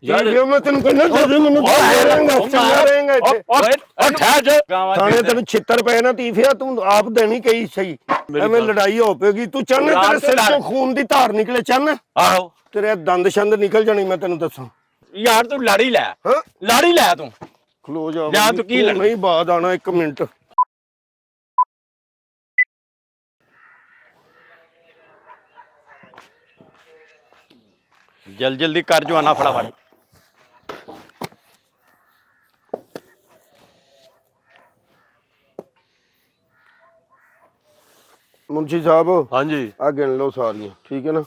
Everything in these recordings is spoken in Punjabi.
ਮੈਂ ਤੈਨੂੰ ਕਹਿੰਦਾ ਮੈਨੂੰ ਥਾਣੇ ਤੈਨੂੰ ਛਿੱਤਰ ਪਏ ਨਾ ਤੀਫਿਆ ਤੂੰ ਆਪ ਦੇਣੀ ਕਈ ਸਹੀ ਐਵੇਂ ਲੜਾਈ ਹੋ ਪਏਗੀ ਤੂੰ ਚਾਹਨੇ ਤੇਰੇ ਸਿਰ ਚੋਂ ਖੂਨ ਦੀ ਧਾਰ ਨਿਕਲੇ ਚਾਹਨਾ ਆਹੋ ਤੇਰੇ ਦੰਦ ਛੰਦ ਨਿਕਲ ਜਾਣੀ ਮੈਂ ਤੈਨੂੰ ਦੱਸਾਂ ਯਾਰ ਤੂੰ ਲੜ ਹੀ ਲੈ ਤੂੰ ਖਲੋ ਜਾ ਜਾਂ ਤੂੰ ਕੀ ਨਹੀਂ ਬਾਅਦ ਆਣਾ 1 ਮਿੰਟ ਜਲਦੀ ਕਰ ਜਵਾਨਾ ਫਟਾਫਟ ਮੁੰਸ਼ੀ ਸਾਹਿਬ ਹਾਂਜੀ ਆ ਗਿਣ ਲਓ ਸਾਰੀਆਂ ਠੀਕ ਹੈ ਨਾ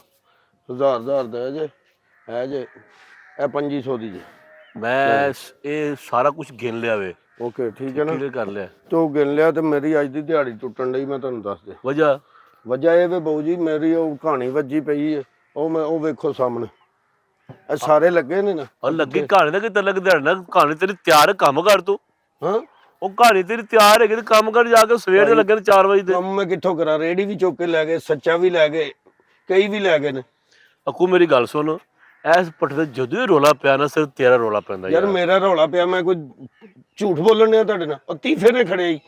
1000 ਦਾ ਹੈ ਜੇ ਇਹ 2500 ਦੀ ਜੇ ਮੈਂ ਇਹ ਸਾਰਾ ਕੁਝ ਗਿਣ ਲਿਆ ਵੇ ਓਕੇ ਠੀਕ ਹੈ ਨਾ ਕਲੀਅਰ ਕਰ ਲਿਆ ਤੂੰ ਗਿਣ ਲਿਆ ਤੇ ਮੇਰੀ ਅੱਜ ਦੀ ਦਿਹਾੜੀ ਟੁੱਟਣ ਲਈ ਮੈਂ ਤੁਹਾਨੂੰ ਦੱਸ ਦੇ ਵਜ੍ਹਾ ਇਹ ਵੇ ਬਾਊ ਜੀ ਮੇਰੀ ਉਹ ਕਹਾਣੀ ਵੱਜੀ ਪਈ ਹੈ ਉਹ ਵੇਖੋ ਸਾਹਮਣੇ ਇਹ ਸਾਰੇ ਲੱਗੇ ਨੇ ਨਾ ਔਰ ਲੱਗੀ ਕਹਾਣੀ ਦਾ ਕਿਤੇ ਲੱਗ ਦਿਹਾੜਾ ਕਹਾਣੀ ਤੇਰੀ ਤਿਆਰ ਕੰਮ ਕਰ ਤੂੰ ਹਾਂ ਉਹ ਕਹਾਣੀ ਤੇਰੀ ਤਿਆਰ ਹੈਗੀ ਤੇ ਕੰਮ ਕਰ ਜਾ ਕੇ ਸਵੇਰ ਦੇ ਲੱਗੇ ਨੇ 4 ਵਜੇ ਤੇ ਕੰਮ ਮੈਂ ਕਿੱਥੋਂ ਕਰਾਂ ਰੇੜੀ ਵੀ ਚੁੱਕ ਕੇ ਲੈ ਗਏ ਸੱਚਾ ਵੀ ਲੈ ਗਏ ਕਈ ਵੀ ਲੈ ਗਏ ਨੇ ਅੱਕੂ ਮੇਰੀ ਗੱਲ ਸੁਣ ਐਸ ਪੱਠੇ ਤੇ ਜਦੋਂ ਹੀ ਰੋਲਾ ਪਿਆ ਨਾ ਸਿਰ ਤੇਰਾ ਰੋਲਾ ਪੈਂਦਾ ਯਾਰ ਮੇਰਾ ਰੌਲਾ ਪਿਆ ਮੈਂ ਕੋਈ ਝੂਠ ਬੋਲਣ ਡਿਆ ਤੁਹਾਡੇ ਨਾਲ ਉਹ ਤੀਫੇ ਨੇ ਖੜੇ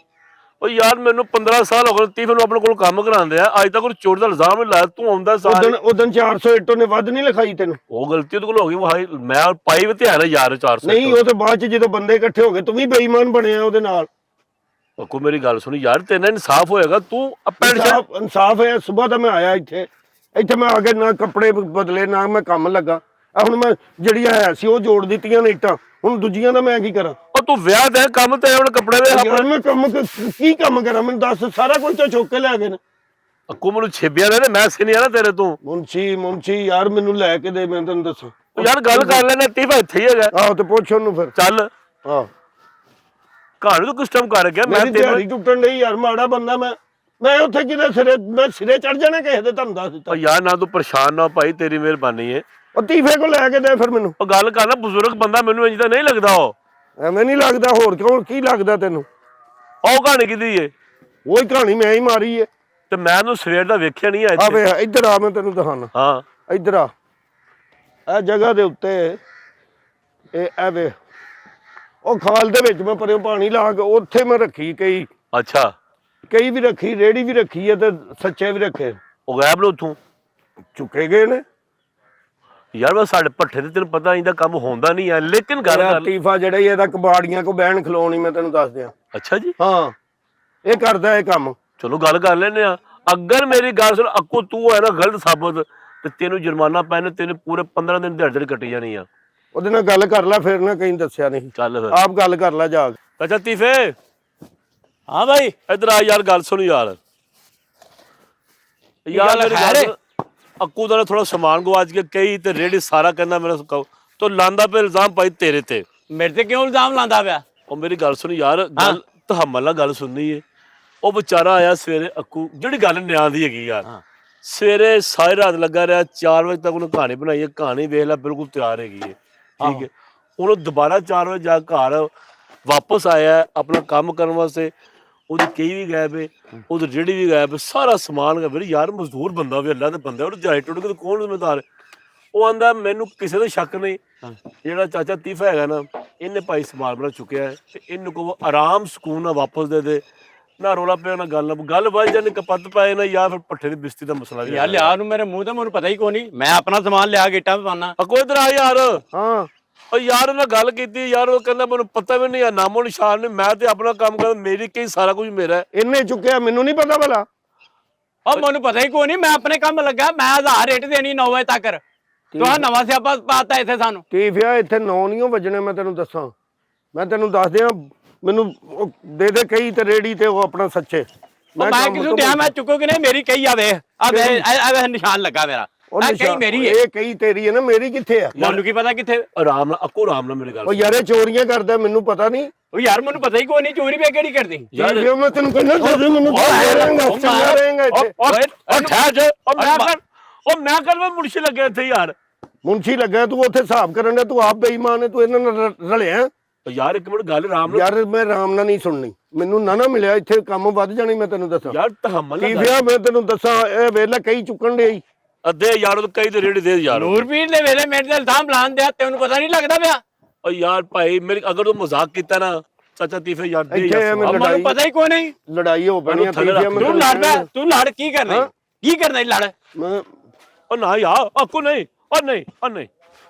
ਉਹ ਯਾਰ ਮੈਨੂੰ 15 ਸਾਲ ਹੋ ਗਏ ਤੀਫੇ ਨੂੰ ਆਪਣੇ ਕੋਲ ਕੰਮ ਕਰਾਉਂਦੇ ਆ ਅੱਜ ਤੱਕ ਉਹ ਚੋਰ ਦਾ ਇਲਜ਼ਾਮ ਨਹੀਂ ਲਾਇਆ ਤੂੰ ਆਉਂਦਾ ਸਾਲ ਉਦੋਂ 400 ਇੱਟੋਂ ਨੇ ਵੱਧ ਨਹੀਂ ਲਿਖਾਈ ਤੈਨੂੰ ਉਹ ਗਲਤੀ ਉਹਦੇ ਕੋਲ ਹੋ ਗਈ ਮੈਂ ਪਾਈ ਵੀ ਧਿਆਨ ਯਾਰ 400 ਨਹੀਂ ਉਹ ਤੇ ਬਾਅਦ ਚ ਜਦੋਂ ਬੰਦੇ ਇਕੱਠੇ ਹੋ ਗਏ ਤੂੰ ਵੀ ਬੇਈਮਾਨ ਬਣਿਆ ਉਹਦੇ ਨਾਲ ਅੱਕੂ ਮੇਰੀ ਗੱਲ ਸੁਣੀ ਯਾਰ ਤੇਰੇ ਇਨਸਾਫ ਹੋਏਗਾ ਤੂੰ ਇਨਸਾਫ ਹੈ ਸਵੇਰ ਦਾ ਮੈਂ ਆਇਆ ਇੱਥੇ ਮੈਂ ਆ ਕੇ ਨਾ ਕੱਪੜੇ ਬਦਲੇ ਨਾ ਮੈਂ ਕੰਮ ਲੱਗਾ ਹੁਣ ਮੈਂ ਜਿਹੜੀਆਂ ਹੈ ਸੀ ਉਹ ਜੋੜ ਦਿੱਤੀਆਂ ਨੇ ਇੱਟਾਂ ਹੁਣ ਦੂਜੀਆਂ ਦਾ ਮੈਂ ਕੀ ਕਰਾਂ ਉਹ ਤੂੰ ਵਿਆਹ ਦੇ ਕੰਮ ਤੇ ਹੁਣ ਕੱਪੜੇ ਦੇ ਮੈਂ ਕੰਮ ਕੀ ਕੰਮ ਕਰਾਂ ਮੈਨੂੰ ਦੱਸ ਸਾਰਾ ਕੁਝ ਤਾਂ ਚੁੱਕ ਕੇ ਲੈ ਗਏ ਨੇ ਅੱਕੂ ਮੈਨੂੰ ਛੇਬਿਆ ਨੇ ਮੈਂ ਨਹੀਂ ਆਣਾ ਤੇਰੇ ਤੋਂ ਮੁੰਸ਼ੀ ਯਾਰ ਮੈਨੂੰ ਲੈ ਕੇ ਦੇ ਮੈਂ ਤੈਨੂੰ ਦੱਸਾਂ ਯਾਰ ਗੱਲ ਕਰ ਲੈਣਾ ਤੀਫਾ ਇੱਥੇ ਹੀ ਹੈਗਾ ਆਹੋ ਤੇ ਪੁੱਛ ਉਹਨੂੰ ਫਿਰ ਚੱਲ ਆਹ ਕਹਾਣੀ ਤੂੰ ਕਿਸ ਟਾਈਮ ਕਰ ਗਿਆ ਮੈਂ ਦਿਹਾੜੀ ਟੁੱਟਣ ਡਈ ਯਾਰ ਮਾੜਾ ਬੰਦਾ ਮੈਂ ਉੱਥੇ ਕਿਤੇ ਸਿਰੇ ਚੜ ਜਾਣਾ ਕਿਸੇ ਦੇ ਤੁਹਾਨੂੰ ਦੱਸ ਦਿੱਤਾ ਯਾਰ ਨਾ ਤੂੰ ਪਰੇਸ਼ਾਨ ਨਾ ਭਾਈ ਤੇਰੀ ਮਿਹਰਬਾਨੀ ਏ ਉਹ ਤੀਫੇ ਕੋ ਲੈ ਕੇ ਦੇ ਫਿਰ ਮੈਨੂੰ ਉਹ ਗੱਲ ਕਰਨਾ ਬਜ਼ੁਰਗ ਬੰਦਾ ਮੈਨੂੰ ਇੰਜ ਤਾਂ ਨਹੀਂ ਲੱਗਦਾ ਉਹ ਐਵੇਂ ਨਹੀਂ ਲੱਗਦਾ ਹੋਰ ਕਿਉਂ ਕੀ ਲੱਗਦਾ ਤੈਨੂੰ ਉਹ ਕਹਾਣੀ ਕਿਹਦੀ ਏ ਉਹੀ ਕਹਾਣੀ ਮੈਂ ਹੀ ਮਾਰੀ ਏ ਤੇ ਮੈਂ ਉਹਨੂੰ ਸਵੇਰ ਦਾ ਵੇਖਿਆ ਨਹੀਂ ਆ ਆ ਵੇ ਇੱਧਰ ਆ ਮੈਂ ਤੈਨੂੰ ਦਿਖਾਣਾ ਹਾਂ ਇੱਧਰ ਆ ਇਹ ਜਗ੍ਹਾ ਦੇ ਉੱਤੇ ਇਹ ਵੇ ਉਹ ਖਾਲ ਦੇ ਵਿੱਚ ਮੈਂ ਪਰਿਓ ਪਾਣੀ ਲਾ ਕੇ ਉੱਥੇ ਮੈਂ ਰੱਖੀ ਅੱਛਾ ਕਈ ਵੀ ਰੱਖੀ ਰੇੜੀ ਵੀ ਰੱਖੀ ਹੈ ਤੇ ਸੱਚੇ ਵੀ ਰੱਖੇ ਉਹ ਗਾਇਬ ਲੋ ਤੂੰ ਚੁੱਕੇ ਗਏ ਨੇ ਯਾਰ ਮੈਂ ਸਾਡੇ ਪੱਠੇ ਤੇ ਤੈਨੂੰ ਪਤਾ ਇਹਦਾ ਕੰਮ ਹੁੰਦਾ ਨਹੀਂ ਆ ਲੇਕਿਨ ਗੱਲ ਲਤੀਫਾ ਜਿਹੜਾ ਇਹਦਾ ਕਬਾੜੀਆਂ ਕੋ ਬਹਿਣ ਖਲੋਣੀ ਮੈਂ ਤੈਨੂੰ ਦੱਸ ਦਿਆਂ ਅੱਛਾ ਜੀ ਹਾਂ ਇਹ ਕਰਦਾ ਇਹ ਕੰਮ ਚਲੋ ਗੱਲ ਕਰ ਲੈਨੇ ਆ ਅਗਰ ਮੇਰੀ ਗੱਲ ਸੁਣ ਅੱਕੂ ਤੂੰ ਹੈ ਨਾ ਗਲਤ ਸਾਬਤ ਤੇ ਤੈਨੂੰ ਜੁਰਮਾਨਾ ਪੈਣਾ ਤੈਨੂੰ ਪੂਰੇ 15 ਦਿਨ ਦਿਹਾੜੀ ਕੱਟੀ ਜਾਣੀ ਆ ਉਹਦੇ ਨਾਲ ਗੱਲ ਕਰ ਲੈ ਫਿਰ ਨਾ ਕहीं ਦੱਸਿਆ ਨਹੀਂ ਚੱਲ ਫਿਰ ਆਪ ਗੱਲ ਕਰ ਲੈ ਜਾ ਕੇ ਅੱਛਾ ਤੀਫੇ ਹਾਂ ਭਾਈ ਇਧਰ ਆ ਯਾਰ ਗੱਲ ਸੁਣ ਯਾਰ ਮੇਰੀ ਗੱਲ ਅੱਕੂ ਦਾ ਥੋੜਾ ਸਮਾਨ ਗਵਾਚ ਕੇ ਕਈ ਤੇ ਰੇੜੀ ਸਾਰਾ ਕਹਿੰਦਾ ਮੇਰਾ ਤੋ ਲਾਂਦਾ ਪੇ ਇਲਜ਼ਾਮ ਪਾਈ ਤੇਰੇ ਤੇ ਮੇਰੇ ਤੇ ਕਿਉਂ ਇਲਜ਼ਾਮ ਲਾਂਦਾ ਪਿਆ ਉਹ ਮੇਰੀ ਗੱਲ ਸੁਣ ਯਾਰ ਗੱਲ ਤਹਮਲ ਨਾਲ ਗੱਲ ਸੁਣਨੀ ਏ ਉਹ ਵਿਚਾਰਾ ਆਇਆ ਸਵੇਰੇ ਅੱਕੂ ਜਿਹੜੀ ਗੱਲ ਨਿਆਂ ਦੀ ਹੈਗੀ ਯਾਰ ਸਵੇਰੇ ਸਾਰੀ ਰਾਤ ਲੱਗਾ ਰਿਹਾ 4 ਵਜੇ ਤੱਕ ਉਹਨੇ ਕਹਾਣੀ ਬਣਾਈ ਹੈ ਕਹਾਣੀ ਵੇਖ ਲੈ ਬਿਲਕੁਲ ਤਿਆਰ ਹੈਗੀ ਹੈ ਠੀਕ ਹੈ ਹੁਣ ਉਹ ਦੁਬਾਰਾ 4 ਵਜੇ ਜਾ ਘਰ ਵਾਪਸ ਆਇਆ ਆਪਣਾ ਕੰਮ ਕਰਨ ਵਾਸਤੇ ਉਹਦੀ ਕਈ ਵੀ ਗਾਇਬ ਹੈ ਉਹਦੀ ਰੇੜੀ ਵੀ ਗਾਇਬ ਸਾਰਾ ਸਮਾਨ ਗਾਇਬ ਯਾਰ ਮਜ਼ਦੂਰ ਬੰਦਾ ਵੀ ਅੱਲਾ ਦਾ ਬੰਦਾ ਉਹ ਦਿਹਾੜੀ ਟੁੱਟ ਕੇ ਕੌਣ ਜ਼ਿੰਮੇਦਾਰ ਉਹ ਆਂਦਾ ਮੈਨੂੰ ਕਿਸੇ ਦਾ ਸ਼ੱਕ ਨਹੀਂ ਜਿਹੜਾ ਚਾਚਾ ਤੀਫਾ ਹੈਗਾ ਨਾ ਇਹਨੇ ਭਾਈ ਸਮਾਨ ਬਣਾ ਚੁੱਕਿਆ ਹੈ ਤੇ ਇਹਨੂੰ ਕੋ ਆਰਾਮ ਸਕੂਨ ਨਾਲ ਵਾਪਸ ਦੇ ਦੇ ਨਾ ਰੋਲਾ ਪਿਆ ਨਾ ਗੱਲ ਵੱਜ ਜਾਣੀ ਕਪੱਤ ਪਾਏ ਨਾ ਜਾਂ ਫਿਰ ਪੱਠੇ ਦੀ ਬਿਸਤੀ ਦਾ ਮਸਲਾ ਯਾਰ ਲਿਆ ਨੂੰ ਮੇਰੇ ਮੂੰਹ ਤੇ ਮੈਨੂੰ ਪਤਾ ਹੀ ਕੋਈ ਨਹੀਂ ਮੈਂ ਆਪਣਾ ਸਮਾਨ ਲਿਆ ਗੇਟਾਂ ਤੇ ਪਾਣਾ ਕੋਈ ਇਧਰ ਆ ਯਾਰ ਹਾਂ ਉਹ ਯਾਰ ਉਹਨਾਂ ਗੱਲ ਕੀਤੀ ਯਾਰ ਉਹ ਕਹਿੰਦਾ ਮੈਨੂੰ ਪਤਾ ਵੀ ਨਹੀਂ ਆ ਨਾਮੋ ਨਿਸ਼ਾਨ ਨਹੀਂ ਮੈਂ ਤੇ ਆਪਣਾ ਕੰਮ ਕਰ ਮੇਰੀ ਕਈ ਸਾਰਾ ਕੁਝ ਮੇਰਾ ਹੈ ਇਹਨੇ ਚੁੱਕਿਆ ਮੈਨੂੰ ਨਹੀਂ ਪਤਾ ਭਲਾ ਉਹ ਮੈਨੂੰ ਪਤਾ ਹੀ ਕੋਈ ਨਹੀਂ ਮੈਂ ਆਪਣੇ ਕੰਮ ਲੱਗਾ ਮੈਂ 1000 ਰੇਟ ਦੇਣੀ 9 ਵਜੇ ਤੱਕ ਤੂੰ ਨਵਾਂ ਸਿਆਪਾ ਪਾਤਾ ਇੱਥੇ ਸਾਨੂੰ ਕੀ ਫਿਆ ਇੱਥੇ 9 ਨਹੀਂ ਵੱਜਣੇ ਮੈਂ ਤੈਨੂੰ ਦੱਸਾਂ ਮੈਂ ਤੈਨੂੰ ਦੱਸ ਦਿਆਂ ਮੈਨੂੰ ਦੇ ਕਈ ਤੇ ਰੇੜੀ ਤੇ ਉਹ ਆਪਣਾ ਸੱਚੇ ਮੈਂ ਕਿਸੂ ਦਿਆਂ ਮੈਂ ਚੁੱਕੋ ਕਿ ਨਹੀਂ ਮੇਰੀ ਕਈ ਆ ਵੇਖ ਆ ਨਿਸ਼ਾਨ ਲੱਗਾ ਮੇਰਾ ਕਈ ਮੇਰੀ ਹੈ ਇਹ ਕਈ ਤੇਰੀ ਹੈ ਨਾ ਮੇਰੀ ਕਿੱਥੇ ਆ ਮੈਨੂੰ ਕੀ ਪਤਾ ਕਿੱਥੇ ਆਰਾਮ ਨਾਲ ਅੱਕੂ ਆਰਾਮ ਨਾਲ ਮੇਰੀ ਗੱਲ ਉਹ ਯਾਰ ਇਹ ਚੋਰੀਆਂ ਕਰਦਾ ਮੈਨੂੰ ਪਤਾ ਨਹੀਂ ਉਹ ਯਾਰ ਮੈਨੂੰ ਪਤਾ ਹੀ ਕੋਈ ਨਹੀਂ ਚੋਰੀ ਵੀ ਕਿਹੜੀ ਕਰਦੀ ਯਾਰ ਮੈਂ ਤੈਨੂੰ ਕਹਿੰਦਾ ਮੈਨੂੰ ਮੈਂ ਕਰ ਮੁਨਸ਼ੀ ਲੱਗਿਆ ਇੱਥੇ ਯਾਰ ਮੁਨਸ਼ੀ ਲੱਗਾ ਤੂੰ ਉੱਥੇ ਹਿਸਾਬ ਕਰਨ ਦਾ ਤੂੰ ਆਪ ਬੇਈਮਾਨ ਹੈ ਤੂੰ ਇਹਨਾਂ ਨਾਲ ਰਲਿਆ ਯਾਰ ਇੱਕ ਮਿੰਟ ਗੱਲ ਆਰਾਮ ਨਾਲ ਯਾਰ ਮੈਂ ਆਰਾਮ ਨਾਲ ਨਹੀਂ ਸੁਣਨੀ ਮੈਨੂੰ ਨਾ ਮਿਲਿਆ ਇੱਥੇ ਕੰਮ ਵੱਧ ਜਾਣੀ ਮੈਂ ਤੈਨੂੰ ਦੱਸਾਂ ਯਾਰ ਤਹਮਲ ਕੀ ਫਿਆ ਮੈਂ ਤੈਨੂੰ ਦੱਸਾਂ ਇਹ ਵੇਲਾ ਕਈ ਚੁੱਕਣ ਦੇ ਅੱਧੇ ਯਾਰ ਉਹ ਕਈ ਤੇ ਰੇੜੀ ਦੇ ਯਾਰ ਨੂਰਪੀਰ ਦੇ ਵੇਲੇ ਮੇਰੇ ਤੇ ਇਲਜ਼ਾਮ ਲਾਉਣ ਦਿਆ ਤੈਨੂੰ ਪਤਾ ਨਹੀਂ ਲੱਗਦਾ ਪਿਆ ਓ ਯਾਰ ਭਾਈ ਮੇਰੇ ਅਗਰ ਤੂੰ ਮਜ਼ਾਕ ਕੀਤਾ ਨਾ ਚਾਚਾ ਤੀਫੇ ਯਾਰ ਦੇ ਇੱਥੇ ਯਾਰ ਐਵੇਂ ਅਬ ਮੈਨੂੰ ਪਤਾ ਹੀ ਕੋਈ ਨਹੀਂ ਲੜਾਈ ਹੋ ਪੈਣੀ ਆ ਥੱਲੇ ਰੱਖ ਤੀਜੇ ਤੂੰ ਲੜ ਪਿਆ ਤੂੰ ਲੜ ਕੀ ਕਰਨਾ ਈ? ਕੀ ਕਰਨਾ ਈ ਲੜ ਮੈਂ ਓ ਨਾ ਯਾਰ ਅੱਕੂ ਨਹੀਂ ਓ ਨਹੀਂ ਓ ਨਹੀਂ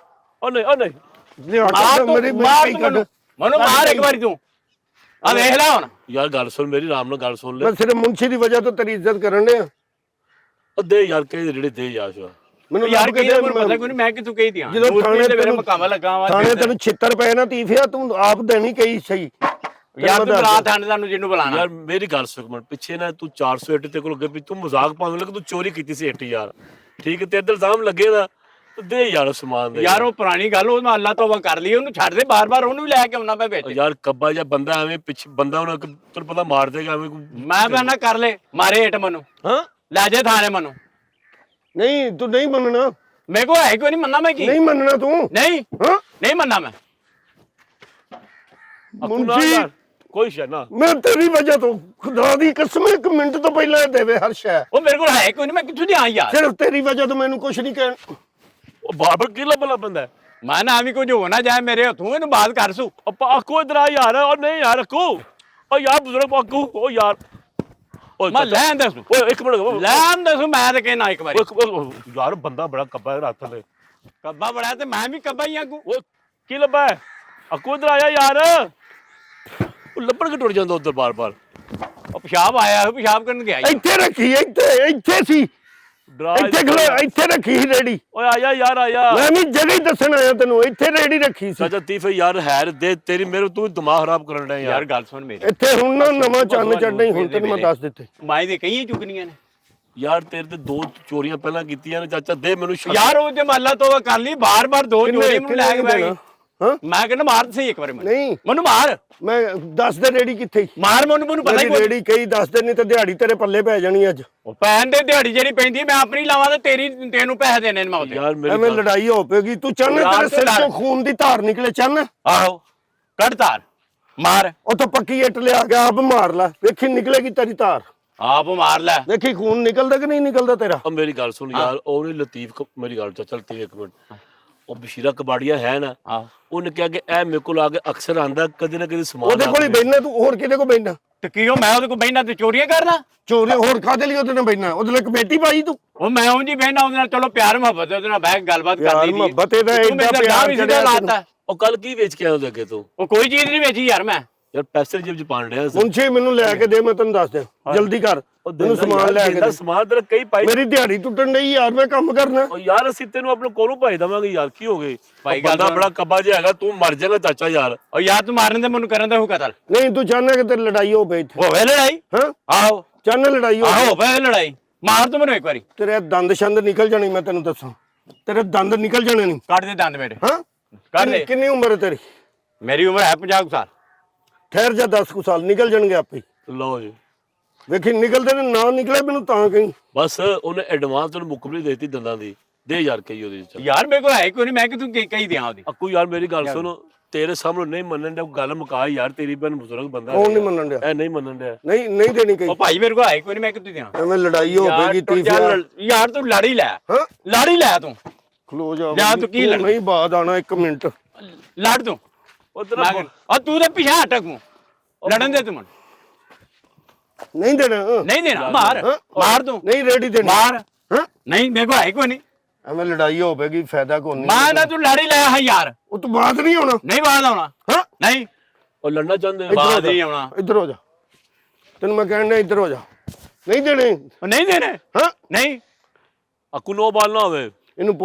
ਓ ਨਹੀਂ ਓ ਨਹੀਂ ਮਾਰ ਮੇਰੀ ਤੂੰ ਮਾਰ ਬੇਟੀ ਤੂੰ ਕੱਢ ਮੈਨੂੰ ਮਾਰ ਇੱਕ ਵਾਰੀ ਤੂੰ ਆ ਵੇਖ ਲੈ ਹੁਣ ਯਾਰ ਗੱਲ ਸੁਣ ਮੇਰੀ ਆਰਾਮ ਨਾਲ ਗੱਲ ਸੁਣ ਲੈ ਮੈਂ ਸਿਰਫ ਮੁੰਸ਼ੀ ਦੀ ਵਜ੍ਹਾ ਤੋਂ ਤੇਰੀ ਇੱਜ਼ਤ ਕਰਨ ਡਿਆ ਓ ਦੇ ਯਾਰ ਕਈ ਰੇੜੀ ਦੇ ਯਾਰ ਸ਼ਾ ਮੈਨੂੰ ਯਾਰ ਲੱਭ ਕੇ ਕੀ ਦੇ, ਮੈਨੂੰ ਪਤਾ ਕੋਈ ਨਹੀਂ ਮੈਂ ਕਿਥੋਂ ਕਹੀ ਦਿਆਂ ਜਦੋਂ ਥਾਣੇ ਦੇ ਵੇਲੇ ਤੈਨੂੰ ਮਕਾਮਾ ਲੱਗਾ ਵਾ ਥਾਣੇ ਤੈਨੂੰ ਛਿੱਤਰ ਪਏ ਨਾ ਤੀਫਿਆ ਤੂੰ ਆਪ ਦੇਣੀ ਕਹੀ ਸਹੀ ਯਾਰ ਤੂੰ ਬੁਲਾ ਥਾਣੇ ਤੁਹਾਨੂੰ ਜਿਹਨੂੰ ਬੁਲਾਣਾ ਯਾਰ ਮੇਰੀ ਗੱਲ ਸੁਣ ਮਿੰਟ ਪਿੱਛੇ ਨਾ ਤੂੰ 400 ਇੱਟ ਤੇ ਕੋਲ ਅੱਗੇ ਵੀ ਤੂੰ ਮਜ਼ਾਕ ਪਾਉਣ ਲੱਗਾ ਤੂੰ ਚੋਰੀ ਕੀਤੀ ਸੀ ਇੱਟ ਯਾਰ ਠੀਕ ਹੈ, ਤੇ ਇੱਧਰ ਇਲਜ਼ਾਮ ਲੱਗੇ ਦਾ ਦੇ ਯਾਰ ਸਮਾਨ ਦੇ ਯਾਰ ਉਹ ਪੁਰਾਣੀ ਗੱਲ ਉਹ ਮੈਂ ਅੱਲਾਹ ਤੋਬਾ ਕਰ ਲਈ ਉਹਨੂੰ ਛੱਡ ਦੇ ਬਾਰ-ਬਾਰ ਉਹਨੂੰ ਵੀ ਲੈ ਕੇ ਆਉਣਾ ਪਿਆ ਵਿੱਚ ਯਾਰ ਕੱਬਾ ਜਾਂ ਬੰਦਾ ਐਵੇਂ ਪਿੱਛੇ ਬੰਦਾ ਉਹਨਾਂ ਤੈਨੂੰ ਪਤਾ ਮਾਰ ਦੇਗਾ ਐਵੇਂ ਮੈਂ ਬਣਾ ਕਰ ਲੈ ਮਾਰੇ ਏਟ ਮਨੂੰ ਹਾਂ ਲੈ ਜੇ ਥਾਣੇ ਮਨੂੰ ਨਹੀਂ ਤੂੰ ਨਹੀਂ ਮੰਨਣਾ ਮੇਰੇ ਕੋ ਹੈ ਕੋਈ ਨਹੀਂ ਮੰਨਣਾ ਮੈਂ ਕੀ ਨਹੀਂ ਮੰਨਣਾ ਤੂੰ ਨਹੀਂ ਹਾਂ ਨਹੀਂ ਮੰਨਣਾ ਮੈਂ ਮੁੰਸ਼ੀ ਯਾਰ ਕੋਈ ਸ਼ੈ ਨਾ ਮੈਂ ਤੇਰੀ ਵਜ੍ਹਾ ਤੋਂ ਖੁਦਾ ਦੀ ਕਸਮ ਇੱਕ ਮਿੰਟ ਤੋਂ ਪਹਿਲਾਂ ਦੇਵੇ ਹਰ ਸ਼ੈ ਉਹ ਮੇਰੇ ਕੋਲ ਹੈ ਕੋਈ ਨਹੀਂ ਮੈਂ ਕਿੱਥੋਂ ਦੀ ਆ ਯਾਰ ਸਿਰਫ ਤੇਰੀ ਵਜ੍ਹਾ ਤੋਂ ਮੈਨੂੰ ਕੁਝ ਨਹੀਂ ਕਹਿਣ ਉਹ ਬਾਬਰ ਕੀ ਲੱਭਲਾ ਬੰਦਾ ਮੈਂ ਨਾ ਵੀ ਕੁਝ ਹੋ ਨਾ ਜਾਏ ਮੇਰੇ ਹੱਥੋਂ ਇਹਨੂੰ ਬਾਤ ਕਰ ਸੂ ਆਪਾਂ ਅੱਕੂ ਇਧਰ ਆ ਯਾਰ ਉਹ ਨਹੀਂ ਯਾਰ ਅੱਕੂ ਉਹ ਯਾਰ ਬਜ਼ੁਰਗ ਅੱਕੂ ਉਹ ਯਾਰ ਓਏ ਮੈਂ ਲੈਣ ਦੱਸੂ ਓਏ ਇੱਕ ਮਿੰਟ ਲੈਣ ਦੱਸੂ ਮੈਂ ਤੇ ਕਹਿਣਾ ਇੱਕ ਵਾਰੀ ਯਾਰ ਬੰਦਾ ਬੜਾ ਕੱਬਾ ਹੈ ਰਾਤ ਥੱਲੇ ਕੱਬਾ ਬੜਾ ਤੇ ਮੈਂ ਵੀ ਕੱਬਾ ਹੀ ਆਗੂ ਉਹ ਕੀ ਲੱਭਾ ਅੱਕੂ ਇਧਰ ਆਇਆ ਯਾਰ ਉਹ ਲੱਭਣ ਕਿ ਟੁੱਟ ਜਾਂਦਾ ਉਧਰ ਬਾਰ-ਬਾਰ ਉਹ ਪਿਸ਼ਾਬ ਆਇਆ ਉਹ ਪਿਸ਼ਾਬ ਕਰਨ ਗਿਆ ਇੱਥੇ ਰੱਖੀ ਇੱਥੇ ਸੀ ਡਰਾ ਇੱਥੇ ਖਲੋ ਇੱਥੇ ਰੱਖੀ ਸੀ ਰੇੜੀ ਓਏ ਆਇਆ ਯਾਰ ਆਇਆ ਮੈਂ ਵੀ ਜਗ੍ਹਾ ਹੀ ਦੱਸਣ ਆਇਆ ਤੈਨੂੰ ਇੱਥੇ ਰੇੜੀ ਰੱਖੀ ਸੀ ਚਾਚਾ ਤੀਫੇ ਯਾਰ ਹੈਰ ਦੇ ਤੇਰੀ ਮੇਰੇ ਤੂੰ ਦਿਮਾਗ ਖਰਾਬ ਕਰਨ ਡਿਆ ਯਾਰ ਯਾਰ ਗੱਲ ਸੁਣ ਮੇਰੀ ਇੱਥੇ ਹੁਣ ਨਾ ਨਵਾਂ ਚੰਨ ਚੜਨਾ ਹੀ ਹੁਣ ਤੈਨੂੰ ਮੈਂ ਦੱਸ ਦਿੱਤੇ ਮਾਈ ਦੇ ਕਈਆਂ ਚੁੱਕਣੀਆਂ ਨੇ ਯਾਰ ਤੇਰੇ ਤੇ ਦੋ ਚੋਰੀਆਂ ਪਹਿਲਾਂ ਕੀਤੀਆਂ ਨੇ ਚਾਚਾ ਦੇ ਮੈਨੂੰ ਯਾਰ ਉਹ ਜੇ ਮੱਲਾ ਤੋਂ ਕਰ ਲਈ ਬਾਰ-ਬਾਰ ਦੋ ਜੋੜੀ ਮੈਨੂੰ ਲੈ ਕੇ ਬੈ ਗਈ ਹਾਂ ਮੈਂ ਕਹਿੰਦਾ ਮਾਰ ਸਹੀ ਇੱਕ ਵਾਰੀ ਨਹੀਂ ਮੈਨੂੰ ਮਾਰ ਮੈਂ ਦੱਸ ਦੇ ਰੇੜੀ ਕਿੱਥੇ ਮਾਰ ਮੈਨੂੰ ਪਤਾ ਹੀ ਮੇਰੀ ਰੇੜੀ ਕਈ ਦੱਸ ਦੇ ਨਹੀਂ ਤੇ ਦਿਹਾੜੀ ਤੇਰੇ ਪੱਲੇ ਪੈ ਜਾਣੀ ਅੱਜ ਉਹ ਪੈਣ ਦੇ ਦਿਹਾੜੀ ਜਿਹੜੀ ਪੈਂਦੀ ਮੈਂ ਆਪਣੀ ਲਾਵਾਂ ਤੇ ਤੈਨੂੰ ਪੈਸੇ ਦੇਣੇ ਨੇ ਮੈਂ ਉਹਦੇ ਯਾਰ ਐਵੇਂ ਲੜਾਈ ਹੋ ਪਏਗੀ ਤੂੰ ਚਾਹਨਾ ਯਾਰ ਤੇਰੇ ਸਿਰ ਤੋਂ ਖੂਨ ਦੀ ਧਾਰ ਨਿਕਲੇ ਚਾਹਨਾ ਆਹੋ ਕੱਢ ਤਾਰ ਮਾਰ ਉੱਥੋਂ ਪੱਕੀ ਇੱਟ ਲਿਆ ਕੇ ਆਪ ਮਾਰ ਲੈ ਵੇਖੀ ਨਿਕਲੇਗੀ ਤੇਰੀ ਧਾਰ ਆਪ ਮਾਰ ਲੈ ਵੇਖੀ ਖੂਨ ਨਿਕਲਦਾ ਕਿ ਨਹੀਂ ਨਿਕਲਦਾ ਤੇਰਾ ਉਹ ਮੇਰੀ ਗੱਲ ਸੁਣ ਯਾਰ ਉਹਨੇ ਲਤੀਫ ਮੇਰੀ ਗੱਲ ਚੱਲ ਤੀ ਇੱਕ ਮਿੰਟ ਉਹ ਬਸ਼ੀਰਾ ਕਬਾੜੀਆ ਹੈ ਨਾ ਉਹਨੇ ਕਿਹਾ ਕਿ ਇਹ ਮੇਰੇ ਕੋਲ ਆ ਕੇ ਅਕਸਰ ਆਂਦਾ ਕਦੇ ਨਾ ਕਦੇ ਸਮਾਨ ਉਹਦੇ ਕੋਲ ਹੀ ਬੈਠਣਾ ਤੂੰ ਹੋਰ ਕਿਹਦੇ ਕੋਲ ਬੈਠਣਾ ਤੇ ਕੀ ਉਹ ਮੈਂ ਉਹਦੇ ਕੋਲ ਬਹਿਣਾ ਤੇ ਚੋਰੀਆਂ ਕਰਨਾ ਚੋਰੀ ਹੋਰ ਕਾਹਦੇ ਲਈ ਉਹਦੇ ਨਾਲ ਬੈਠਣਾ ਉਹਦੇ ਲਈ ਕਮੇਟੀ ਪਾਈ ਤੂੰ ਉਹ ਮੈਂ ਉਂਝ ਹੀ ਬਹਿਣਾ ਉਹਦੇ ਨਾਲ ਚਲੋ ਪਿਆਰ ਮੁਹੱਬਤ ਉਹਦੇ ਨਾਲ ਬਹਿ ਕੇ ਗੱਲਬਾਤ ਯਾਰ ਕਰਦੀ ਮੁਹੱਬਤ ਇਹਦਾ ਏਡਾ ਪਿਆਰ ਵੀ ਸਿੱਧਾ ਲਾਤਾ ਉਹ ਕੱਲ ਕੀ ਵੇਚ ਕੇ ਆਇਆ ਉਹਦੇ ਅੱਗੇ ਤੂੰ ਉਹ ਕੋਈ ਚੀਜ਼ ਨਹੀਂ ਵੇਚੀ ਯਾਰ ਮੈਂ ਯਾਰ ਪੈਸੇ ਜੇਬ ਚ ਪਾਣ ਰਿਹਾ ਸੀ ਮੁੰਸ਼ੀ ਮੈਨੂੰ ਲੈ ਕੇ ਦੇ ਮੈਂ ਤੈਨੂੰ ਦੱਸ ਦਿਆਂ ਜਲਦੀ ਕਰ ਤੈਨੂੰ ਸਮਾਨ ਲੈ ਕੇ ਦੇ ਸਮਾਨ ਤੇਰਾ ਕਈ ਪਾਈ ਮੇਰੀ ਦਿਹਾੜੀ ਟੁੱਟਣ ਡਈ ਯਾਰ ਮੈਂ ਕੰਮ ਕਰਨਾ ਉਹ ਯਾਰ ਅਸੀਂ ਤੈਨੂੰ ਆਪਣੇ ਕੋਲੋਂ ਭਾਈ ਦਵਾਂਗੇ ਯਾਰ ਕੀ ਹੋ ਗਏ ਭਾਈ ਬੰਦਾ ਬੜਾ ਕੱਬਾ ਜਿਹਾ ਹੈਗਾ ਤੂੰ ਮਰ ਜਾਏਗਾ ਚਾਚਾ ਯਾਰ ਉਹ ਯਾਰ ਤੂੰ ਮਾਰਨ ਦੇ ਮੈਨੂੰ ਕਰਨ ਦਾ ਉਹ ਕਤਲ ਨਹੀਂ ਤੂੰ ਚਾਹਨਾ ਕਿ ਤੇਰੀ ਲੜਾਈ ਹੋਵੇ ਇੱਥੇ ਹੋਵੇ ਲੜਾਈ ਹਾਂ ਆਹੋ ਚਾਹਨਾ ਲੜਾਈ ਹੋਵੇ ਆਹੋ ਹੋਵੇ ਲੜਾਈ ਮਾਰ ਤੂੰ ਮੈਨੂੰ ਇੱਕ ਵਾਰੀ ਤੇਰੇ ਦੰਦ ਛੰਦ ਨਿਕਲ ਜਾਣੀ ਮੈਂ ਤੈਨੂੰ ਦੱਸਾਂ ਤੇਰੇ ਦੰਦ ਨਿਕਲ ਜਾਣੇ ਨਹੀਂ ਕੱਢ ਦੇ ਦੰਦ ਮੇਰੇ ਹਾਂ ਕੱਢ ਦੇ ਕਿੰਨੀ ਉਮਰ ਹੈ ਤੇਰੀ ਮੇਰੀ ਉਮਰ ਹੈ 50 ਸਾਲ ਠਹਿਰ ਜਾ 10 ਕੁ ਸਾਲ ਨਿਕਲ ਜਾਣਗੇ ਆਪੇ ਹੀ। ਲਓ ਜੀ ਵੇਖੀ ਨਿਕਲਦੇ ਨੇ ਨਾ ਨਿਕਲੇ ਮੈਨੂੰ ਤਾਂ ਕਹੀਂ ਬਸ ਉਹਨੇ ਐਡਵਾਂਸ ਨੂੰ ਮੁਕਬਲੀ ਦੇਤੀ ਦੰਦਾਂ ਦੀ ਦੇ ਯਾਰ ਕਈ ਉਹਦੇ ਚ ਯਾਰ ਮੇਰੇ ਕੋਲ ਹੈ ਕੋਈ ਨਹੀਂ ਮੈਂ ਕਿ ਤੂੰ ਕਹੀ ਦਿਆਂ ਉਹਦੀ ਅੱਕੂ ਯਾਰ ਮੇਰੀ ਗੱਲ ਸੁਣ ਤੇਰੇ ਸਾਹਮਣੇ ਨਹੀਂ ਮੰਨਣ ਦਾ ਗੱਲ ਮੁਕਾ ਯਾਰ ਤੇਰੀ ਭੈਣ ਬਜ਼ੁਰਗ ਬੰਦਾ ਕੌਣ ਨਹੀਂ ਮੰਨਣ ਡਿਆ ਇਹ ਨਹੀਂ ਮੰਨਣ ਡਿਆ ਨਹੀਂ ਦੇਣੀ ਕਹੀਂ ਉਹ ਭਾਈ ਮੇਰੇ ਕੋਲ ਹੈ ਕੋਈ ਨਹੀਂ ਮੈਂ ਕਿ ਤੂੰ ਦਿਆਂ ਐਵੇਂ ਲੜਾਈ ਹੋ ਪਏਗੀ ਤੀਸਰਾ ਯਾਰ ਤੂੰ ਲੜ ਹੀ ਲੈ ਹਾਂ ਲੜ ਹੀ ਲੈ ਤੂੰ ਖਲੋ ਜਾ ਜਾਂ ਤੂੰ ਕੀ ਲੜ ਨਹੀਂ ਬਾਅਦ ਆਣਾ 1 ਮਿੰਟ ਲੜ ਤੂੰ ਉਧਰ ਆ ਤੂੰ ਤੇ ਪਿਛਾ ਹਟਕ ਮੂੰ ਲੜਨ ਦੇ ਤੂੰ ਨਹੀਂ ਦੇਣਾ ਨਹੀਂ ਦੇਣਾ ਮਾਰ ਮਾਰ ਤੂੰ ਨਹੀਂ ਰੇਡੀ ਦੇਣੀ ਮਾਰ ਹਾਂ ਨਹੀਂ ਮੇਰੇ ਕੋਲ ਹੈ ਕੋਈ ਨਹੀਂ ਐਵੇਂ ਲੜਾਈ ਹੋ ਪਏਗੀ ਫਾਇਦਾ ਕੋਈ ਨਹੀਂ ਮੈਂ ਨਾ ਤੂੰ ਲੜ ਹੀ ਲੈ ਆ ਯਾਰ ਉਹ ਤੋਂ ਬਾਅਦ ਨਹੀਂ ਆਉਣਾ ਨਹੀਂ ਬਾਦ ਆਉਣਾ ਹਾਂ ਨਹੀਂ ਉਹ ਲੜਨਾ ਚਾਹੁੰਦੇ ਬਾਦ ਨਹੀਂ ਆਉਣਾ ਇੱਧਰ ਹੋ ਜਾ ਤੈਨੂੰ ਮੈਂ ਕਹਿਣ ਡਿਆ ਇੱਧਰ ਹੋ ਜਾ ਨਹੀਂ ਦੇਣੇ ਉਹ ਨਹੀਂ ਦੇਣੇ ਹਾਂ ਨਹੀਂ ਅੱਕੂ ਨੋ ਬਾਲ ਨਾ ਹੋਵੇ ਇਹਨੂੰ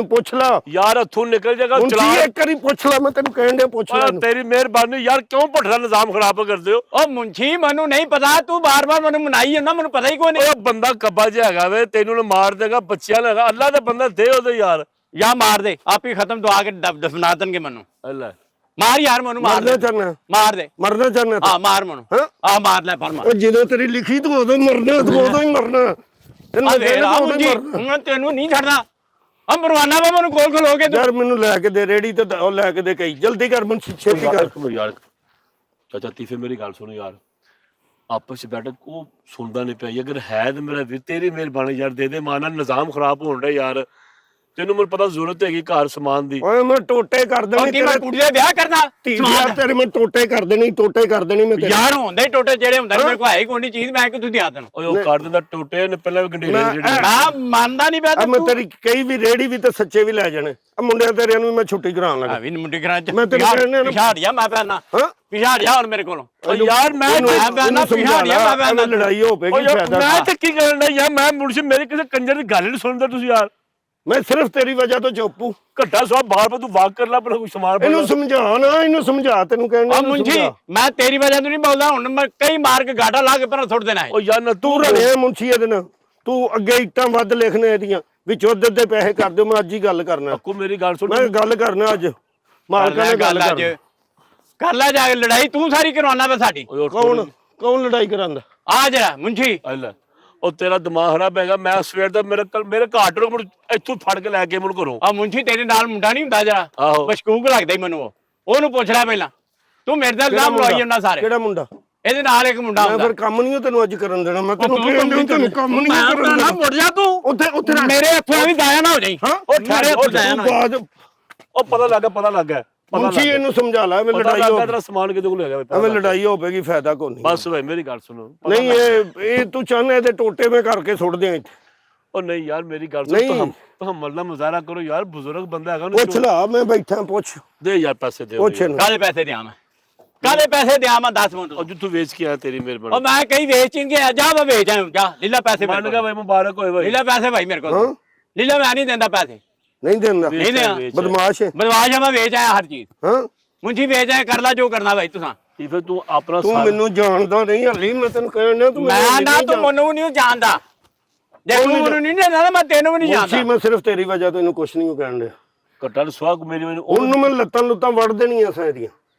ਪੁੱਛ ਲੈ ਯਾਰ ਹੱਥੋਂ ਨਿਕਲ ਜਾਏਗਾ ਹੁਣ ਚਲਾ ਇੱਕ ਵਾਰੀ ਪੁੱਛ ਲੈ ਮੈਂ ਤੈਨੂੰ ਕਹਿਣ ਡਿਆ ਪੁੱਛ ਲੈ ਇਹਨੂੰ। ਤੇਰੀ ਮਿਹਰਬਾਨੀ ਯਾਰ ਕਿਉਂ ਭੱਠਾ ਨਿਜ਼ਾਮ ਖਰਾਬ ਕਰਦੇ ਹੋ ਉਹ ਮੁੰਸ਼ੀ ਮੈਨੂੰ ਨਹੀਂ ਪਤਾ ਤੂੰ ਬਾਰ-ਬਾਰ ਮੈਨੂੰ ਮਨਾਈ ਜਾਂਦਾ ਮੈਨੂੰ ਪਤਾ ਹੀ ਕੋਈ ਨਹੀਂ ਉਹ ਬੰਦਾ ਕੱਬਾ ਜਿਹਾ ਹੈਗਾ ਵੇ ਤੈਨੂੰ ਨਾ ਮਾਰ ਦੇਗਾ ਬੱਚਿਆਂ ਲਗਾ ਅੱਲਾ ਦਾ ਬੰਦਾ ਦੇ ਉਹਦੇ ਯਾਰ ਜਾਂ ਮਾਰ ਦੇ ਆਪ ਹੀ ਖਤਮ ਦਵਾ ਕੇ ਦਫਨਾ ਦੇਣਗੇ ਮੈਨੂੰ ਅੱਲਾ ਮਾਰ ਯਾਰ ਮੈਨੂੰ ਮਾਰ ਮਰਨਾ ਦੇ ਚਾਹਨਾ ਮਾਰ ਦੇ ਮਰਨਾ ਚਾਹਨਾ ਆ ਮਾਰ ਮੈਨੂੰ ਹਾਂ ਆ ਮਾਰ ਲੈ ਫੜ ਮਾਰ ਉਹ ਜਦੋਂ ਤੇਰੀ ਲਿਖੀ ਤੂੰ ਉਦੋਂ ਮਰਨਾ ਤੂੰ ਉਦੋਂ ਹੀ ਮਰਨਾ ਤੈਨੂੰ ਆ ਮੈਂ ਦੇ ਕਹਿਣਾ ਆ ਤੂੰ ਉਦੋਂ ਹੀ ਮੁੰਜੀ ਮਰਨਾ ਹੁਣ ਤੈਨੂੰ ਨਹੀਂ ਛੱਡਣਾ ਆ ਮਰਵਾਨਾ ਵਾ ਮੈਨੂੰ ਕੋਲ ਖਲੋ ਕੇ ਤੂੰ ਯਾਰ ਮੈਨੂੰ ਲੈ ਕੇ ਦੇ ਰੇੜੀ ਤੇ ਉਹ ਲੈ ਕੇ ਦੇ ਕਈ ਜਲਦੀ ਕਰ ਮੈਨੂੰ ਛੇਤੀ ਕਰ ਯਾਰ ਚਾਚਾ ਤੀਫੇ ਮੇਰੀ ਗੱਲ ਸੁਣ ਯਾਰ ਆਪਸ ਚ ਬੈਠ ਉਹ ਸੁਣਦਾ ਨਹੀਂ ਪਿਆ ਅਗਰ ਹੈ ਤੇ ਮੇਰਾ ਵੀਰ ਤੇਰੀ ਮਿਹਰਬਾਨੀ ਯਾਰ ਦੇ ਦੇ ਮਾਨਾ ਨਿਜ਼ਾਮ ਖਰਾਬ ਹੋਣ ਡਿਆ ਯਾਰ ਤੈਨੂੰ ਮੈਨੂੰ ਪਤਾ ਜ਼ਰੂਰਤ ਹੈਗੀ ਘਰ ਸਮਾਨ ਦੀ ਓਏ ਮੈਂ ਟੋਟੇ ਕਰ ਉਹ ਦੇਣੇ ਕੀ ਮੈਂ ਕੁੜੀ ਦਾ ਵਿਆਹ ਕਰਨਾ ਯਾਰ ਤੇਰੇ ਮੈਂ ਟੋਟੇ ਕਰ ਦੇਣੀ ਮੈਂ ਤੇਰੇ ਯਾਰ ਹੁੰਦੇ ਟੋਟੇ ਜਿਹੜੇ ਹੁੰਦੇ ਨੇ ਮੇਰੇ ਕੋਲ ਹੈ ਕੋਈ ਨਹੀਂ ਚੀਜ਼ ਮੈਂ ਕਿਥੋਂ ਦਿਆ ਤੈਨੂੰ ਓਏ ਉਹ ਕਰ ਦਿੰਦਾ ਟੋਟੇ ਨੇ ਪਹਿਲਾਂ ਵੀ ਗੰਢੇਰੇ ਜਿਹੜੇ ਮੈਂ ਮੰਨਦਾ ਨਹੀਂ ਪਿਆ ਮੈਂ ਤੇਰੀ ਕਈ ਵੀ ਰੇੜੀ ਵੀ ਤੇ ਸੱਚੇ ਵੀ ਲੈ ਜਾਣੇ ਆ ਮੁੰਡਿਆਂ ਤੇਰਿਆਂ ਨੂੰ ਮੈਂ ਛੁੱਟੀ ਕਰਾਉਣ ਲੱਗਾ ਵੀ ਮੁੰਡੇ ਕਰਾਂ ਚ ਮੈਂ ਤੈਨੂੰ ਕਹਿਣਾ ਪਿਛਾੜ ਜਾ ਮੈਂ ਪੈਣਾ ਹਾਂ ਪਿਛਾੜ ਜਾ ਹੁਣ ਮੇਰੇ ਕੋਲੋਂ ਯਾਰ ਮੈਂ ਪੈਣਾ ਪਿਛਾੜ ਜਾ ਮੈਂ ਪੈਣਾ ਲੜਾਈ ਹੋ ਪਏਗੀ ਫਾਇਦਾ ਮੈਂ ਤੇ ਕੀ ਕਰਨ ਡਿਆ ਯਾਰ ਮੈਂ ਮੁਰਸ਼ੀ ਮੇਰੇ ਕਿਸੇ ਕੰਜਰ ਦੀ ਗੱਲ ਨਹੀਂ ਸੁਣਦਾ ਤੁਸੀਂ ਯਾਰ ਮੈਂ ਸਿਰਫ ਤੇਰੀ ਵਜ੍ਹਾ ਤੋਂ ਚੁੱਪੂ ਘੱਟਾ ਸਵਾ ਬਾਹਰ ਪਾ ਤੂੰ ਵਾਕ ਕਰ ਲੈ ਆਪਣਾ ਕੋਈ ਸਮਾਨ ਇਹਨੂੰ ਸਮਝਾ ਨਾ ਇਹਨੂੰ ਸਮਝਾ ਤੈਨੂੰ ਕਹਿਣਾ ਆ ਮੁੰਜੀ ਮੈਂ ਤੇਰੀ ਵਜ੍ਹਾ ਤੋਂ ਨਹੀਂ ਬੋਲਦਾ ਹੁਣ ਮੈਂ ਕਈ ਮਾਰ ਕੇ ਗਾਟਾ ਲਾ ਕੇ ਪਰ ਸੁੱਟ ਦੇਣਾ ਹੈ ਉਹ ਯਾਰ ਨਾ ਤੂੰ ਰਲਿਆ ਮੁੰਸ਼ੀ ਇਹਦੇ ਨਾਲ ਤੂੰ ਅੱਗੇ ਇੱਟਾਂ ਵੱਧ ਲਿਖਣੇ ਇਹਦੀਆਂ ਵਿੱਚ ਉਹਦੇ ਦੇ ਪੈਸੇ ਕਰ ਦਿਓ ਮੈਂ ਅੱਜ ਹੀ ਗੱਲ ਕਰਨਾ ਅੱਕੂ ਮੇਰੀ ਗੱਲ ਸੁਣ ਮੈਂ ਗੱਲ ਕਰਨਾ ਅੱਜ ਮਾਲਕਾਂ ਨਾਲ ਗੱਲ ਅੱਜ ਕਰ ਲੈ ਜਾ ਕੇ ਲੜਾਈ ਤੂੰ ਸਾਰੀ ਕਰਵਾਉਣਾ ਵਾ ਸਾਡੀ ਕੌਣ ਲੜਾਈ ਕਰਾਂਦਾ ਆ ਜਰਾ ਮੁੰਜੀ ਲੈ ਉਹ ਤੇਰਾ ਦਿਮਾਗ ਖਰਾਬ ਹੈਗਾ ਮੈਂ ਸਵੇਰ ਦਾ ਮੇਰੇ ਘਾਟ ਨੂੰ ਇੱਥੋਂ ਫੜ ਕੇ ਲੈ ਕੇ ਮੈਨੂੰ ਘਰੋਂ ਆ ਮੁੰਜੀ ਤੇਰੇ ਨਾਲ ਮੁੰਡਾ ਨਹੀਂ ਹੁੰਦਾ ਜਰਾ ਆਹੋ ਬਸ਼ਕੂਕ ਲੱਗਦਾ ਹੀ ਮੈਨੂੰ ਉਹਨੂੰ ਪੁੱਛ ਲੈ ਪਹਿਲਾਂ ਤੂੰ ਮੇਰੇ ਨਾਲ ਇਲਜ਼ਾਮ ਲਵਾਈ ਜਾਂਦਾ ਸਾਰੇ ਕਿਹੜਾ ਮੁੰਡਾ ਇਹਦੇ ਨਾਲ ਇੱਕ ਮੁੰਡਾ ਮੈਂ ਹੁੰਦਾ ਫਿਰ ਕੰਮ ਨਹੀਂ ਤੈਨੂੰ ਅੱਜ ਕਰਨ ਦੇਣਾ ਮੈਂ ਤੈਨੂੰ ਤੈਨੂੰ ਕੰਮ ਨਹੀਂ ਕਰਨ ਨਾ ਦੇਣਾ ਮੁੜ ਜਾ ਤੂੰ ਉੱਥੇ ਮੇਰੇ ਹੱਥੋਂ ਵੀ ਦਾਇਆ ਨਾ ਹੋ ਜਾਈ ਹਾਂ ਉਹ ਠਹਿਰੇ ਹੋ ਜਾਇਆ ਨਾ ਬਾਅਦ ਉਹ ਪਤਾ ਲੱਗਾ ਮੁੰਸ਼ੀ ਇਹਨੂੰ ਸਮਝਾ ਲੈ ਮੈਂ ਪਤਾ ਲੜਾਈ ਲੱਗਾ ਤੇਰਾ ਸਮਾਨ ਕਿਤੇ ਕੋਲ ਹੈਗਾ ਐਵੇਂ ਲੜਾਈ ਹੋ ਪਏਗੀ ਫਾਇਦਾ ਕੋਈ ਨਹੀਂ ਬਸ ਭਾਈ ਮੇਰੀ ਗੱਲ ਸੁਣੋ ਨਹੀਂ ਇਹ ਤੂੰ ਚਾਹਨਾ ਇਹਦੇ ਟੋਟੇ ਮੈਂ ਕਰਕੇ ਸੁੱਟ ਦਿਆਂ ਇੱਥੇ ਉਹ ਨਹੀਂ ਯਾਰ ਮੇਰੀ ਗੱਲ ਸੁਣ ਤਹਮਲ ਦਾ ਮੁਜ਼ਾਹਰਾ ਕਰੋ ਯਾਰ ਬਜ਼ੁਰਗ ਬੰਦਾ ਹੈਗਾ ਪੁੱਛ ਲਾ ਮੈਂ ਬੈਠਾ ਪੁੱਛ ਦੇ ਯਾਰ ਪੈਸੇ ਦੇ ਪੁੱਛ ਕਾਲੇ ਪੈਸੇ ਦਿਆਂ ਮੈਂ ਕਾਲੇ ਪੈਸੇ ਦਿਆਂ ਮੈਂ 10 ਮਿੰਟ ਉਹ ਤੂੰ ਵੇਚ ਕੇ ਆਇਆ ਤੇਰੀ ਮਿਹਰਬਾਨੀ ਉਹ ਮੈਂ ਕਈ ਵੇਚਿੰਗੇ ਜਾ ਮੈਂ ਵੇਚ ਆਇਆ ਜਾ ਲੀਲਾ ਪੈਸੇ ਮੰਨ ਗਿਆ ਭਾਈ ਮੁਬਾਰਕ ਹੋਏ ਭਾਈ ਲੀਲਾ ਪੈਸੇ ਭਾਈ ਮੇਰੇ ਕੋਲ ਲੀਲਾ ਮੈਂ ਨਹੀਂ ਦਿੰਦਾ ਪੈਸੇ ਨਹੀਂ ਦਿੰਦਾ ਨਹੀਂ ਦਿਆਂ ਬਦਮਾਸ਼ ਹੈ ਬਦਮਾਸ਼ ਮੈਂ ਵੇਚ ਆਇਆ ਹਰ ਚੀਜ਼ ਹਾਂ ਮੁੰਜੀ ਵੇਚ ਆਇਆ ਕਰ ਲੈ ਜੋ ਕਰਨਾ ਭਾਈ ਤੁਸੀਂ ਇਹ ਫਿਰ ਤੂੰ ਆਪਣਾ ਤੂੰ ਮੈਨੂੰ ਜਾਣਦਾ ਨਹੀਂ ਹਲੀ ਮੈਂ ਤੈਨੂੰ ਕਹਿਣਾ ਤੂੰ ਮੈਂ ਨਾ ਤੂੰ ਮੈਨੂੰ ਨਹੀਂ ਜਾਣਦਾ ਜੇ ਤੂੰ ਮੈਨੂੰ ਨਹੀਂ ਜਾਣਦਾ ਮੈਂ ਤੈਨੂੰ ਵੀ ਨਹੀਂ ਜਾਣਦਾ ਮੈਂ ਸਿਰਫ ਤੇਰੀ ਵਜ੍ਹਾ ਤੋਂ ਇਹਨੂੰ ਕੁਛ ਨਹੀਂ ਕਹਿਣ ਡਿਆ ਘਟਾ ਸਵਾਗ ਮੇਰੀ ਮੈਨੂੰ ਉਹਨੂੰ ਮੈਂ ਲੱਤਾਂ ਵੜ ਦੇਣੀਆਂ ਸਾਰੀਆਂ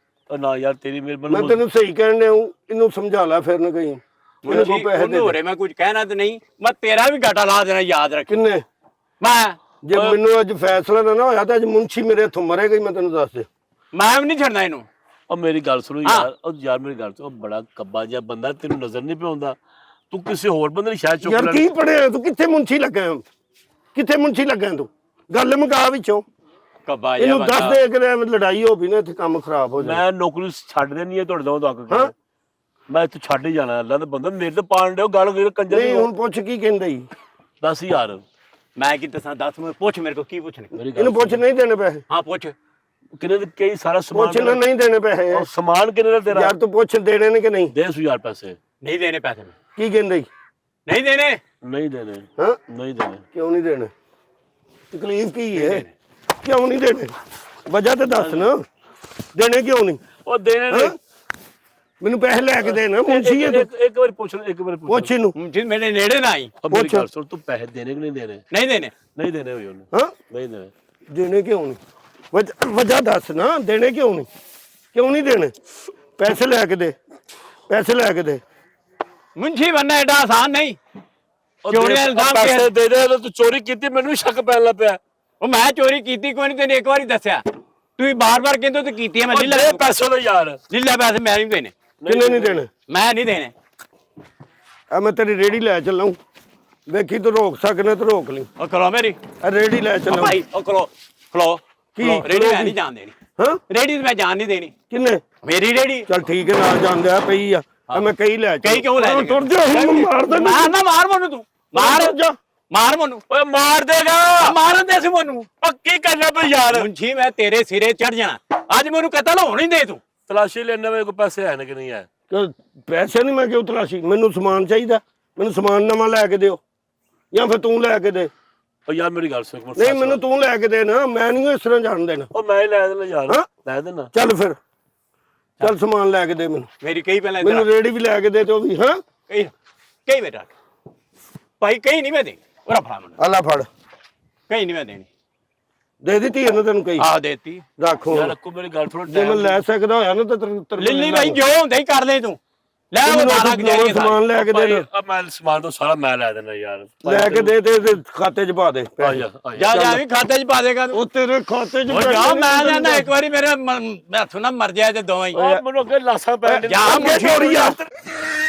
ਨਾ ਯਾਰ ਤੇਰੀ ਮਿਹਰਬਾਨੀ ਮੈਂ ਤੈਨੂੰ ਸਹੀ ਕਹਿਣ ਡਿਆ ਇਹਨੂੰ ਸਮਝਾ ਲੈ ਫਿਰ ਨਾ ਕਹੀਂ ਮੈਨੂੰ ਕੋ ਪੈਸੇ ਦੇ ਹੋਰੇ ਮੈਂ ਕੁਝ ਕਹਿਣਾ ਤੇ ਨਹੀਂ ਮੈਂ ਤੇਰਾ ਵੀ ਘਾਟਾ ਲਾ ਦੇਣਾ ਯਾਦ ਰੱਖ ਕਿੰਨੇ ਮੈਂ ਜੇ ਮੈਨੂੰ ਅੱਜ ਫੈਸਲਾ ਨਾ ਹੋਇਆ ਤਾਂ ਅੱਜ ਮੁੰਸ਼ੀ ਮੇਰੇ ਹੱਥੋਂ ਮਰੇਗਾ ਹੀ ਮੈਂ ਤੈਨੂੰ ਦੱਸ ਦੇ ਮੈਂ ਵੀ ਨਹੀਂ ਛੱਡਣਾ ਇਹਨੂੰ ਉਹ ਮੇਰੀ ਗੱਲ ਸੁਣੋ ਯਾਰ ਉਹ ਯਾਰ ਮੇਰੀ ਗੱਲ ਸੁਣ ਬੜਾ ਕੱਬਾ ਜਿਹਾ ਬੰਦਾ ਤੈਨੂੰ ਨਜ਼ਰ ਨਹੀਂ ਪਿਆਉਂਦਾ ਤੂੰ ਕਿਸੇ ਹੋਰ ਬੰਦੇ ਦੀ ਸ਼ਾਇਦ ਚੁੱਕ ਲੈ ਯਾਰ ਕੀ ਪੜਿਆ ਤੂੰ ਕਿੱਥੇ ਮੁੰਸ਼ੀ ਲੱਗਾ ਤੂੰ ਗੱਲ ਮੁਕਾ ਵਿੱਚੋਂ ਕੱਬਾ ਇਹਨੂੰ ਦੱਸ ਦੇ ਕਿ ਲੜਾਈ ਹੋ ਵੀ ਨਾ ਇੱਥੇ ਕੰਮ ਖਰਾਬ ਹੋ ਜਾਏ ਮੈਂ ਨੌਕਰੀ ਛੱਡ ਦੇਣੀ ਹੈ ਤੁਹਾਡੇ ਤੋਂ ਤੱਕ ਮੈਂ ਇੱਥੇ ਛੱਡ ਹੀ ਜਾਣਾ ਅੱਲਾ ਦਾ ਬੰਦਾ ਮੇਰੇ ਤੇ ਪਾਣ ਦਿਓ ਗੱਲ ਕੰਜਰ ਨਹੀਂ ਹੁਣ ਪੁੱਛ ਕੀ ਕਹਿੰਦਾ ਜੀ ਦੱਸ ਯਾਰ ਮੈਂ ਕੀ ਦੱਸਾਂ 10 ਮਿੰਟ ਪੁੱਛ ਮੇਰੇ ਕੋ ਕੀ ਪੁੱਛਣੇ ਇਹਨੂੰ ਪੁੱਛ ਨਹੀਂ ਦੇਣੇ ਪੈਸੇ ਹਾਂ ਪੁੱਛ ਕਿੰਨੇ ਦੇ ਕਈ ਸਾਰਾ ਸਮਾਨ ਪੁੱਛ ਨਾ ਨਹੀਂ ਦੇਣੇ ਪੈਸੇ ਉਹ ਸਮਾਨ ਕਿੰਨੇ ਦਾ ਤੇਰਾ ਯਾਰ ਤੂੰ ਪੁੱਛ ਦੇਣੇ ਨੇ ਕਿ ਨਹੀਂ ਦੇ ਸੂ ਯਾਰ ਪੈਸੇ ਨਹੀਂ ਦੇਣੇ ਪੈਸੇ ਕੀ ਕਹਿੰਦਾ ਜੀ ਨਹੀਂ ਦੇਣੇ ਨਹੀਂ ਦੇਣੇ ਹਾਂ ਨਹੀਂ ਦੇਣੇ ਕਿਉਂ ਨਹੀਂ ਦੇਣੇ ਤਕਲੀਫ ਕੀ ਹੈ ਕਿਉਂ ਨਹੀਂ ਦੇਣੇ ਵਜ੍ਹਾ ਤੇ ਦੱਸ ਨਾ ਦੇਣੇ ਕਿਉਂ ਨਹੀਂ ਉਹ ਦੇਣੇ ਨਹੀਂ ਮੈਨੂੰ ਪੈਸੇ ਲੈ ਕੇ ਦੇ ਨਾ ਮੁੰਸ਼ੀ ਇੱਕ ਵਾਰ ਪੁੱਛ ਪੁੱਛ ਇਹਨੂੰ ਜਿਸ ਮੇਰੇ ਨੇੜੇ ਨਾ ਆਈ ਮੇਰੀ ਗੱਲ ਸੁਣ ਤੂੰ ਪੈਸੇ ਦੇਣੇ ਕਿ ਨਹੀਂ ਦੇਣੇ ਨਹੀਂ ਦੇਣੇ ਨਹੀਂ ਦੇਣੇ ਹੋਈ ਉਹਨੂੰ ਹਾਂ ਨਹੀਂ ਦੇਣੇ ਦੇਣੇ ਕਿਉਂ ਨਹੀਂ ਵਜ੍ਹਾ ਦੱਸ ਨਾ ਦੇਣੇ ਕਿਉਂ ਨਹੀਂ ਦੇਣੇ ਪੈਸੇ ਲੈ ਕੇ ਦੇ ਮੁੰਸ਼ੀ ਬੰਨਾ ਐਡਾ ਆਸਾਨ ਨਹੀਂ ਚੋਰੀਆਂ ਇਲਜ਼ਾਮ ਪੈਸੇ ਦੇ ਦੇ ਤੂੰ ਚੋਰੀ ਕੀਤੀ ਮੈਨੂੰ ਵੀ ਸ਼ੱਕ ਪੈਣ ਲੱਗ ਪਿਆ ਉਹ ਮੈਂ ਚੋਰੀ ਕੀਤੀ ਕੋਈ ਨਹੀਂ ਤੈਨੂੰ ਇੱਕ ਵਾਰੀ ਦੱਸਿਆ ਤੂੰ ਬਾਰ-ਬਾਰ ਕਹਿੰਦੇ ਤੂੰ ਕੀਤੀ ਹੈ ਮੈਂ ਲੀਲਾ ਪੈਸੇ ਲੋ ਯਾਰ ਲੀਲਾ ਪੈਸੇ ਮੈਂ ਨਹੀਂ ਦੇਣੇ ਕਿੰਨੇ ਨਹੀਂ ਦੇਣੇ ਮੈਂ ਨਹੀਂ ਦੇਣੇ ਆ ਮੈਂ ਤੇਰੀ ਰੇੜੀ ਲੈ ਚੱਲਾਂ ਵੇਖੀ ਤੂੰ ਰੋਕ ਸਕਣਾ ਤੇ ਰੋਕ ਲਈ ਉਹ ਕਰੋ ਮੇਰੀ ਆ ਰੇੜੀ ਲੈ ਚੱਲਾਂ ਭਾਈ ਉਹ ਖਲੋ ਕੀ ਰੇੜੀ ਮੈਂ ਨਹੀਂ ਜਾਣ ਦੇਣੀ ਹਾਂ ਰੇੜੀ ਮੈਂ ਜਾਣ ਨਹੀਂ ਦੇਣੀ ਕਿੰਨੇ ਮੇਰੀ ਰੇੜੀ ਚੱਲ ਠੀਕ ਹੈ ਨਾਲ ਜਾਂਦਿਆ ਪਈ ਆ ਮੈਂ ਕਈ ਲੈ ਕਈ ਕਿਉਂ ਲੈ ਟੁੱਟ ਜਾ ਹੁਣ ਮਾਰ ਦੇ ਮਾਰ ਮੈਨੂੰ ਤੂੰ ਮਾਰ ਮੈਨੂੰ ਓਏ ਮਾਰ ਦੇਗਾ ਮਾਰਨ ਦੇ ਸੀ ਮੈਨੂੰ ਕੀ ਕਰਨਾ ਪਈ ਯਾਰ ਮੁੰਸ਼ੀ ਮੈਂ ਤੇਰੇ ਸਿਰੇ ਚੜ ਜਾਣਾ ਅੱਜ ਮੈਨੂੰ ਕਤਲ ਹੋਣ ਹੀ ਦੇ ਤੂੰ ਤਲਾਸ਼ੀ ਲੈਣੇ ਮੇਰੇ ਕੋਲ ਪੈਸੇ ਹੈ ਕਿ ਨਹੀਂ ਹੈ ਪੈਸੇ ਨਹੀਂ ਮੈਂ ਕਿਉਂ ਤਲਾਸ਼ੀ ਮੈਨੂੰ ਸਮਾਨ ਚਾਹੀਦਾ ਮੈਨੂੰ ਸਮਾਨ ਨਵਾਂ ਲੈ ਕੇ ਦਿਓ ਜਾਂ ਫਿਰ ਤੂੰ ਲੈ ਕੇ ਦੇ ਉਹ ਯਾਰ ਮੇਰੀ ਗੱਲ ਸੁਣ ਨਹੀਂ ਮੈਨੂੰ ਤੂੰ ਲੈ ਕੇ ਦੇ ਨਾ ਮੈਂ ਨਹੀਂ ਇਸ ਤਰ੍ਹਾਂ ਜਾਣ ਦੇਣਾ ਉਹ ਮੈਂ ਹੀ ਲੈ ਦੇਣਾ ਯਾਰ ਲੈ ਦੇਣਾ ਚੱਲ ਫਿਰ ਚੱਲ ਸਮਾਨ ਲੈ ਕੇ ਦੇ ਮੈਨੂੰ ਮੇਰੀ ਕਈ ਪਹਿਲਾਂ ਮੈਨੂੰ ਰੇੜੀ ਵੀ ਲੈ ਕੇ ਦੇ ਤੇ ਉਹ ਵੀ ਹਾਂ ਕਈ ਬੇਟਾ ਭਾਈ ਕਈ ਨਹੀਂ ਮੈਂ ਦੇ ਉਹ ਫੜਾ ਮੈਨੂੰ ਆਲਾ ਫੜ ਕਈ ਨਹੀਂ ਮੈਂ ਦੇਣੀ ਦੇ ਦਿੱਤੀ ਇਹਨੂੰ ਤੈਨੂੰ ਕਹੀ ਆ ਦੇਤੀ ਰੱਖੋ ਯਾਰ ਰੱਖੋ ਮੇਰੀ ਗੱਲ ਥੋੜਾ ਜੇ ਮੈਂ ਲੈ ਸਕਦਾ ਹੋਇਆ ਨਾ ਤਾਂ ਲਿੱਲੀ ਭਾਈ ਜੋ ਹੁੰਦਾ ਹੀ ਕਰ ਲੈ ਤੂੰ ਲੈ ਉਹ ਸਮਾਨ ਲੈ ਕੇ ਦੇ ਮੈਂ ਸਮਾਨ ਤੋਂ ਸਾਰਾ ਮੈਂ ਲੈ ਦੇਣਾ ਯਾਰ ਲੈ ਕੇ ਦੇ ਤੇ ਖਾਤੇ 'ਚ ਪਾ ਦੇ ਜਾ ਵੀ ਖਾਤੇ 'ਚ ਪਾ ਦੇਗਾ ਉਹ ਤੇਰੇ ਖਾਤੇ 'ਚ ਜਾ ਮੈਂ ਜਾਂਦਾ ਇੱਕ ਵਾਰੀ ਮੇਰੇ ਹੱਥੋਂ ਨਾ ਮਰ ਜਾਏ ਤੇ ਦੋਵਾਂ ਹੀ ਮੈਨੂੰ ਅੱਗੇ ਲਾਸਾ ਪੈ ਜਾ ਮੁੰਸ਼ੀ